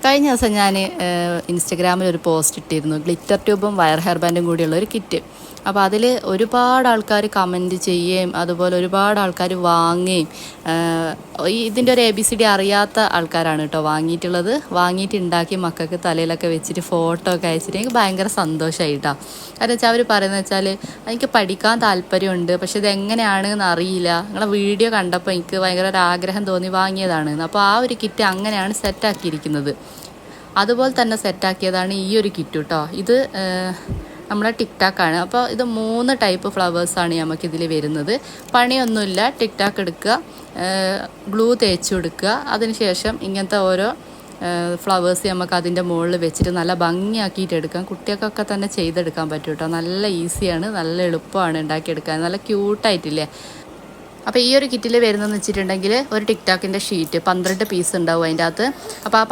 കഴിഞ്ഞ ദിവസം ഞാൻ ഇൻസ്റ്റഗ്രാമിൽ ഒരു പോസ്റ്റ് ഇട്ടിരുന്നു, ഗ്ലിറ്റർ ട്യൂബും വയർ ഹെയർ ബാൻഡും കൂടിയുള്ള ഒരു കിറ്റ്. അപ്പോൾ അതിൽ ഒരുപാട് ആൾക്കാർ കമൻറ്റ് ചെയ്യുകയും അതുപോലെ ഒരുപാട് ആൾക്കാർ വാങ്ങുകയും, ഇതിൻ്റെ ഒരു ABCD അറിയാത്ത ആൾക്കാരാണ് കേട്ടോ വാങ്ങിയിട്ടുള്ളത്. വാങ്ങിയിട്ട് ഉണ്ടാക്കി മക്കൾക്ക് തലയിലൊക്കെ വെച്ചിട്ട് ഫോട്ടോ ഒക്കെ അയച്ചിട്ട് എനിക്ക് ഭയങ്കര സന്തോഷമായിട്ടോ. കാരണം വെച്ചാൽ അവർ പറയുന്നത് വെച്ചാൽ എനിക്ക് പഠിക്കാൻ താല്പര്യമുണ്ട്, പക്ഷെ ഇതെങ്ങനെയാണെന്ന് അറിയില്ല, നിങ്ങളെ വീഡിയോ കണ്ടപ്പോൾ എനിക്ക് ഭയങ്കര ഒരു ആഗ്രഹം തോന്നി വാങ്ങിയതാണ്. അപ്പോൾ ആ ഒരു കിറ്റ് അങ്ങനെയാണ് സെറ്റാക്കിയിരിക്കുന്നത്. അതുപോലെ തന്നെ സെറ്റാക്കിയതാണ് ഈ ഒരു കിറ്റ് കേട്ടോ. ഇത് നമ്മളെ ടിക്ടാക്കാണ്. അപ്പോൾ ഇത് 3 ടൈപ്പ് ഫ്ലവേഴ്സാണ് നമുക്കിതിൽ വരുന്നത്. പണിയൊന്നുമില്ല, ടിക്ടാക്ക് എടുക്കുക, ഗ്ലൂ തേച്ച് കൊടുക്കുക, അതിനുശേഷം ഇങ്ങനത്തെ ഓരോ ഫ്ലവേഴ്സ് നമുക്ക് അതിൻ്റെ മുകളിൽ വെച്ചിട്ട് നല്ല ഭംഗിയാക്കിയിട്ട് എടുക്കാം. കുട്ടികൾക്കൊക്കെ തന്നെ ചെയ്തെടുക്കാൻ പറ്റും കേട്ടോ. നല്ല ഈസിയാണ്, നല്ല എളുപ്പമാണ് ഉണ്ടാക്കിയെടുക്കാൻ, നല്ല ക്യൂട്ടായിട്ടില്ലേ. അപ്പോൾ ഈ ഒരു കിറ്റിൽ വരുന്നതെന്ന് വെച്ചിട്ടുണ്ടെങ്കിൽ ഒരു ടിക്ടാക്കിൻ്റെ ഷീറ്റ് 12 പീസ് ഉണ്ടാവും അതിൻ്റെ അകത്ത്. അപ്പോൾ ആ